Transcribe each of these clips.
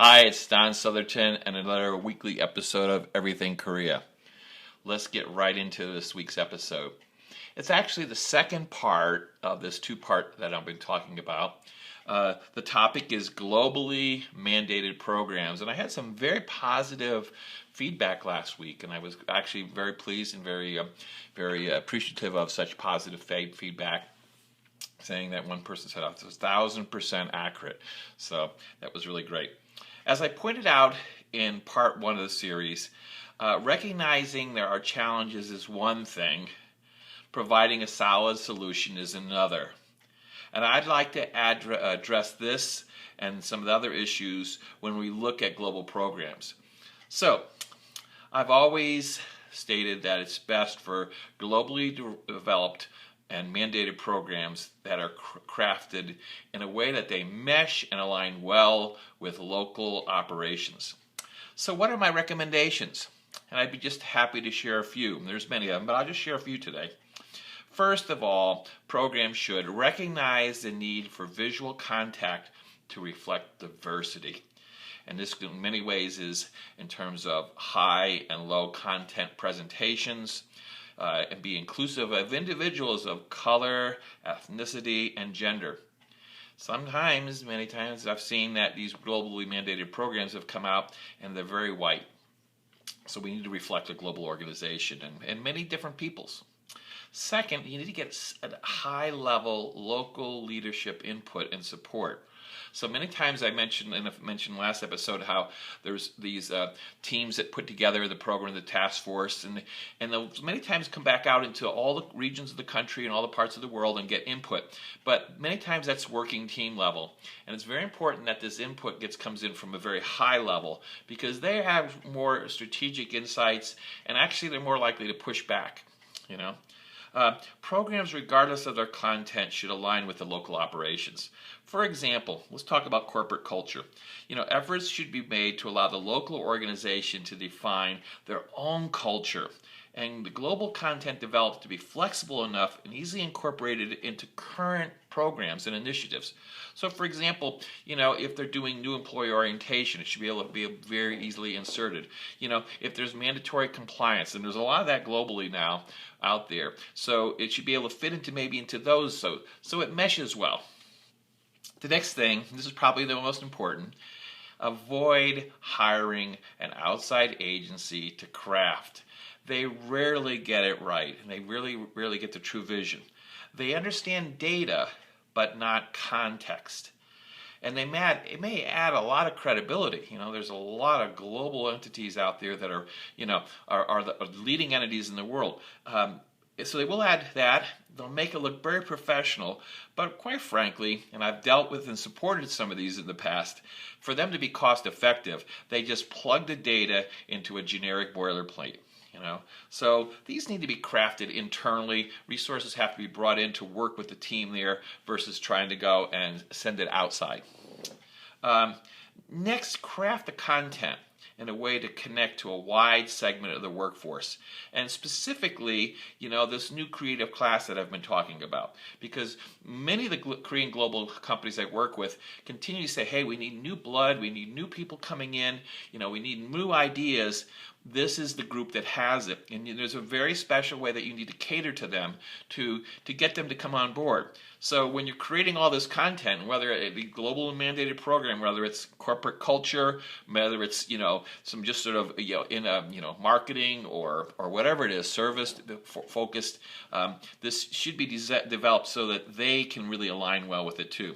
Hi, it's Don Southerton and another weekly episode of Everything Korea. Let's get right into this week's episode. It's actually the second part of this two-part that I've been talking about. The topic is globally mandated programs, and I had some very positive feedback last week, and I was actually very pleased and very appreciative of such positive feedback, saying that one person said it was 1,000% accurate. So that was really great. As I pointed out in part one of the series, recognizing there are challenges is one thing, providing a solid solution is another. And I'd like to address this and some of the other issues when we look at global programs. So, I've always stated that it's best for globally developed and mandated programs that are crafted in a way that they mesh and align well with local operations. So what are my recommendations? And I'd be just happy to share a few. There's many of them, but I'll just share a few today. First of all, programs should recognize the need for visual contact to reflect diversity. And this in many ways is in terms of high and low content presentations, and be inclusive of individuals of color, ethnicity, and gender. Many times, I've seen that these globally mandated programs have come out and they're very white. So we need to reflect a global organization and many different peoples. Second, you need to get a high-level local leadership input and support. So many times I mentioned last episode how there's these teams that put together the program, the task force, and they'll many times come back out into all the regions of the country and all the parts of the world and get input. But many times that's working team level, and it's very important that this input comes in from a very high level because they have more strategic insights and actually they're more likely to push back. Programs, regardless of their content, should align with the local operations. For example, let's talk about corporate culture. Efforts should be made to allow the local organization to define their own culture and the global content developed to be flexible enough and easily incorporated into current programs and initiatives. So for example, if they're doing new employee orientation, it should be able to be very easily inserted. If there's mandatory compliance, and there's a lot of that globally now out there, so it should be able to fit into those so it meshes well. The next thing, this is probably the most important, avoid hiring an outside agency to craft. They rarely get it right, and they really rarely get the true vision. They understand data, but not context. And it may add a lot of credibility. There's a lot of global entities out there that are the leading entities in the world. So they will add that. They'll make it look very professional, but quite frankly, and I've dealt with and supported some of these in the past, for them to be cost effective, they just plug the data into a generic boilerplate. So these need to be crafted internally. Resources have to be brought in to work with the team there versus trying to go and send it outside. Next, craft the content in a way to connect to a wide segment of the workforce. And specifically, this new creative class that I've been talking about. Because many of the Korean global companies I work with continue to say, hey, we need new blood, we need new people coming in, we need new ideas. This is the group that has it. And there's a very special way that you need to cater to them to get them to come on board. So when you're creating all this content, whether it be global and mandated program, whether it's corporate culture, whether it's some just sort of in a marketing or whatever it is, service focused, this should be developed so that they can really align well with it too.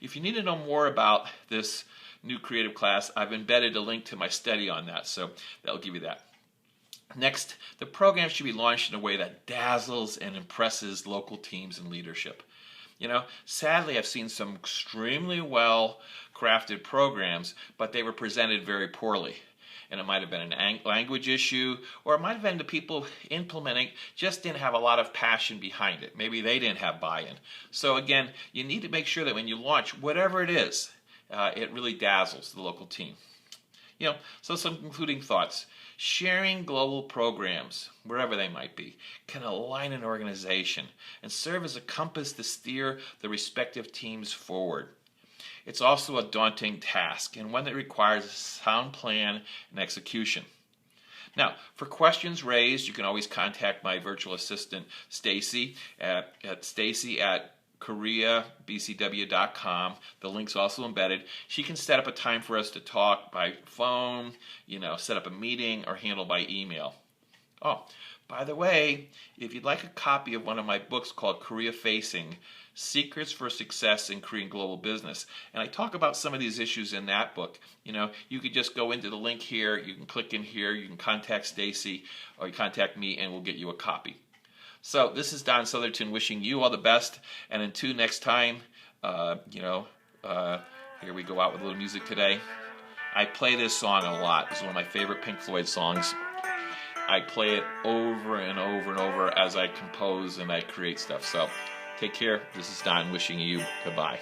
If you need to know more about this new creative class, I've embedded a link to my study on that, so that'll give you that. Next, the program should be launched in a way that dazzles and impresses local teams and leadership. Sadly, I've seen some extremely well crafted programs, but they were presented very poorly. And it might have been a language issue, or it might have been the people implementing just didn't have a lot of passion behind it. Maybe they didn't have buy-in. So again, you need to make sure that when you launch whatever it is, it really dazzles the local team. So some concluding thoughts. Sharing global programs, wherever they might be, can align an organization and serve as a compass to steer the respective teams forward. It's also a daunting task and one that requires a sound plan and execution. Now, for questions raised, you can always contact my virtual assistant, Stacy, at stacy@koreabcw.com. The link's also embedded. She can set up a time for us to talk by phone, set up a meeting, or handle by email. Oh, by the way, if you'd like a copy of one of my books called Korea Facing, Secrets for Success in Korean Global Business, and I talk about some of these issues in that book, you could just go into the link here, you can click in here, you can contact Stacy, or you contact me, and we'll get you a copy. So this is Don Southerton wishing you all the best, and until next time, here we go out with a little music today. I play this song a lot. It's one of my favorite Pink Floyd songs. I play it over and over and over as I compose and I create stuff. So take care. This is Don wishing you goodbye.